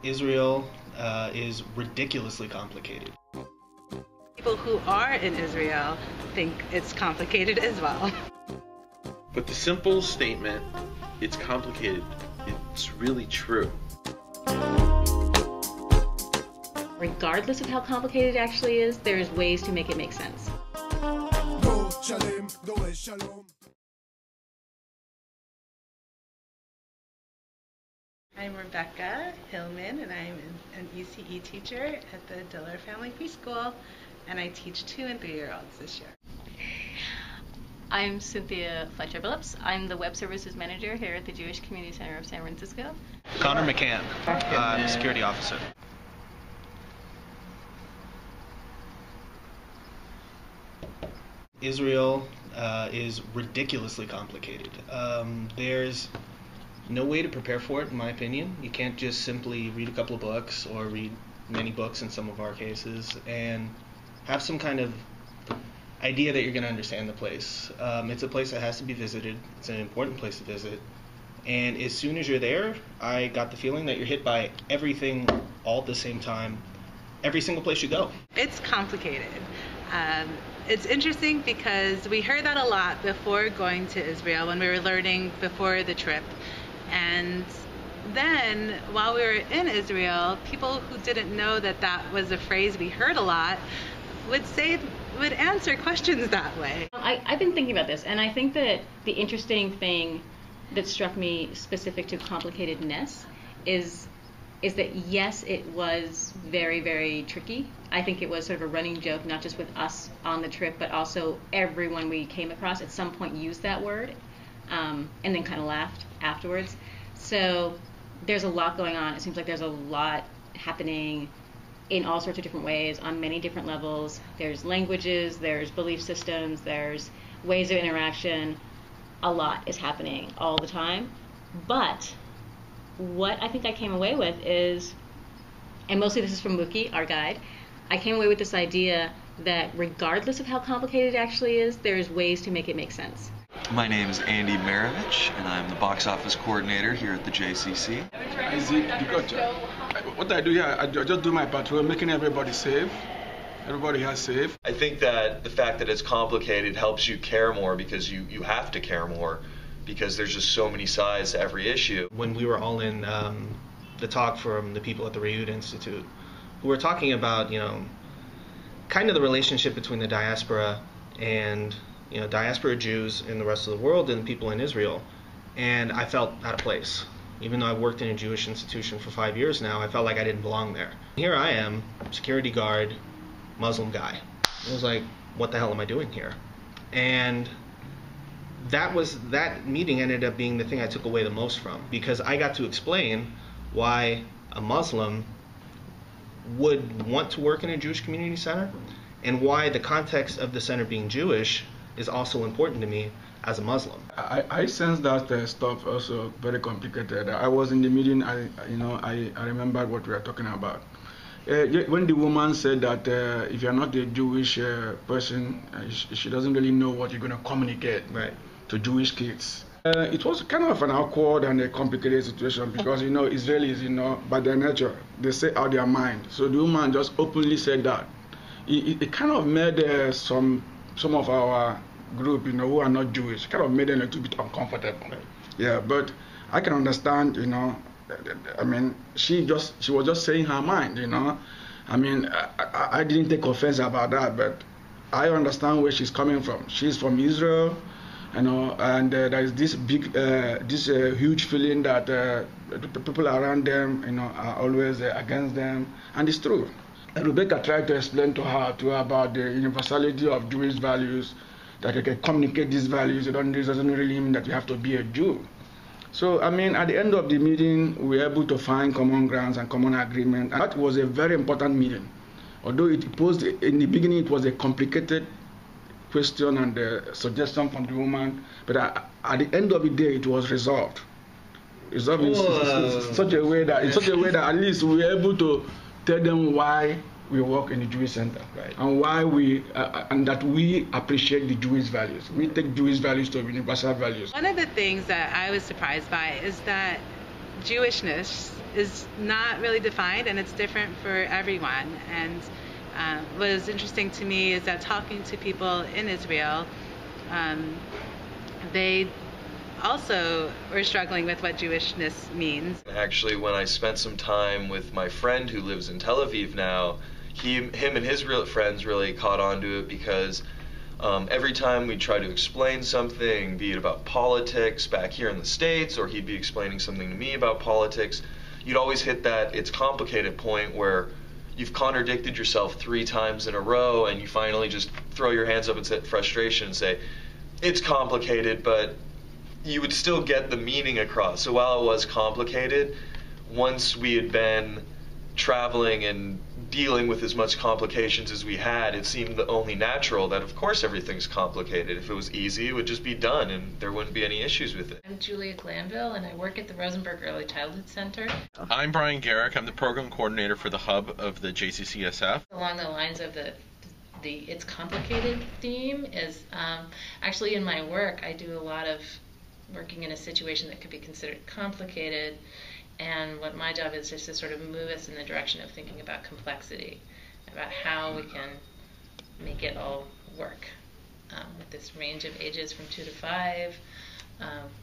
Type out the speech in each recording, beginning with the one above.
Israel is ridiculously complicated. People who are in Israel think it's complicated as well. But the simple statement, it's complicated, it's really true. Regardless of how complicated it actually is, there's ways to make it make sense. I'm Rebecca Hillman, and I'm an ECE teacher at the Diller Family Preschool, and I teach 2- and 3-year-olds this year. I'm Cynthia Fletcher-Billups. I'm the Web Services Manager here at the Jewish Community Center of San Francisco. Connor McCann, I'm a security officer. Israel is ridiculously complicated. There's no way to prepare for it, in my opinion. You can't just simply read a couple of books, or read many books in some of our cases, and have some kind of idea that you're going to understand the place. It's a place that has to be visited. It's an important place to visit. And as soon as you're there, I got the feeling that you're hit by everything all at the same time, every single place you go. It's complicated. It's interesting because we heard that a lot before going to Israel, when we were learning before the trip. And then while we were in Israel, people who didn't know that that was a phrase we heard a lot would answer questions that way. I've been thinking about this, and I think that the interesting thing that struck me specific to complicatedness is that yes, it was very, very tricky. I think it was sort of a running joke, not just with us on the trip, but also everyone we came across at some point used that word, and then kind of laughed afterwards. So there's a lot going on. It seems like there's a lot happening in all sorts of different ways, on many different levels. There's languages, there's belief systems, there's ways of interaction. A lot is happening all the time. But what I think I came away with is, and mostly this is from Mookie, our guide, I came away with this idea that regardless of how complicated it actually is, there's ways to make it make sense. My name is Andy Marovich, and I'm the box office coordinator here at the JCC. What I do here, I just do my patrol, making everybody safe. Everybody has safe. I think that the fact that it's complicated helps you care more, because you have to care more, because there's just so many sides to every issue. When we were all in the talk from the people at the Reut Institute, who were talking about, kind of the relationship between the diaspora and diaspora Jews in the rest of the world and people in Israel, and I felt out of place. Even though I worked in a Jewish institution for 5 years now, I felt like I didn't belong there. Here I am, security guard, Muslim guy. I was like, what the hell am I doing here? And that meeting ended up being the thing I took away the most from, because I got to explain why a Muslim would want to work in a Jewish community center, and why the context of the center being Jewish is also important to me as a Muslim. I sense that stuff also very complicated. I was in the meeting. I remember what we were talking about. When the woman said that if you're not a Jewish person, she doesn't really know what you're going to communicate to Jewish kids. It was kind of an awkward and a complicated situation, because Israelis, by their nature, they say out their mind. So the woman just openly said that. It kind of made some of our group, who are not Jewish, kind of made them a little bit uncomfortable. Yeah, but I can understand, I mean, she was just saying her mind, I mean, I didn't take offense about that, but I understand where she's coming from. She's from Israel, and there is this big, huge feeling that the people around them, are always against them, and it's true. Rebecca tried to explain to her about the universality of Jewish values, that you can communicate these values. It doesn't really mean that you have to be a Jew. So, I mean, at the end of the meeting, we were able to find common grounds and common agreement. And that was a very important meeting. Although in the beginning, it was a complicated question and a suggestion from the woman, but at the end of the day, it was resolved. Resolved in such a way that at least we were able to tell them why we work in the Jewish Center, Right. and why and that we appreciate the Jewish values. We take Jewish values to universal values. One of the things that I was surprised by is that Jewishness is not really defined, and it's different for everyone. And what is interesting to me is that talking to people in Israel, they also were struggling with what Jewishness means. Actually, when I spent some time with my friend who lives in Tel Aviv now, him and his friends really caught on to it, because every time we'd try to explain something, be it about politics back here in the States, or he'd be explaining something to me about politics, you'd always hit that it's complicated point where you've contradicted yourself 3 times in a row, and you finally just throw your hands up in frustration and say, it's complicated, but you would still get the meaning across. So while it was complicated, once we had been traveling and dealing with as much complications as we had, it seemed only natural that of course everything's complicated. If it was easy, it would just be done and there wouldn't be any issues with it. I'm Julia Glanville, and I work at the Rosenberg Early Childhood Center. I'm Brian Garrick. I'm the program coordinator for the hub of the JCCSF. Along the lines of the it's complicated theme is actually in my work I do a lot of working in a situation that could be considered complicated, and what my job is just to sort of move us in the direction of thinking about complexity, about how we can make it all work with this range of ages from 2 to 5,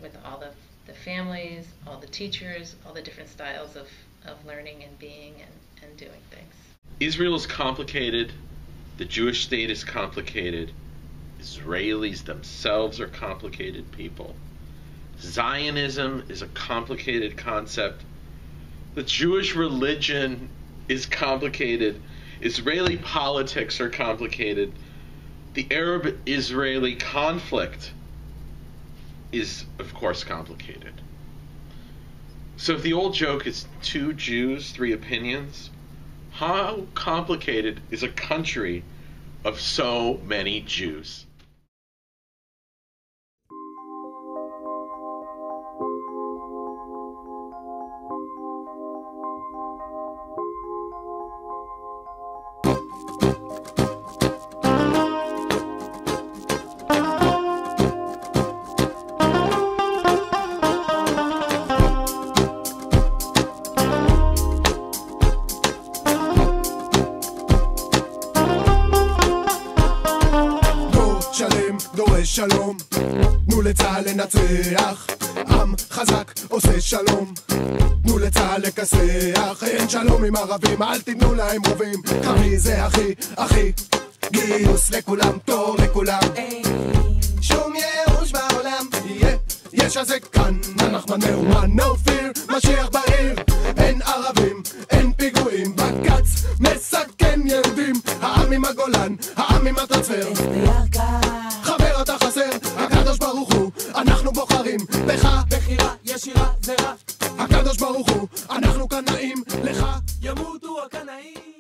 with all the families, all the teachers, all the different styles of learning and being and doing things. Israel is complicated. The Jewish state is complicated. Israelis themselves are complicated people. Zionism is a complicated concept. The Jewish religion is complicated. Israeli politics are complicated. The Arab-Israeli conflict is, of course, complicated. So if the old joke is 2 Jews, 3 opinions, how complicated is a country of so many Jews? שלום, תנו לצהל לנצח, עם חזק עושה שלום, תנו לצהל לכסח, אין שלום עם ערבים, אל תתנו להם רובים, קרבי זה הכי, הכי, גיוס לכולם, תור לכולם, שום ייאוש בעולם, יש הזה כאן, אנחנו מאומן, no fear, משיח בעיר, אין ערבים, אין פיגועים, בקץ מסכן ילדים, העם עם הגולן, העם עם הטרנספר, חבר אתה חסר, הקדוש ברוך הוא, אנחנו בוחרים בך, בחירה ישירה זה רע, הקדוש ברוך הוא, אנחנו קנאים לך, ימותו הקנאים.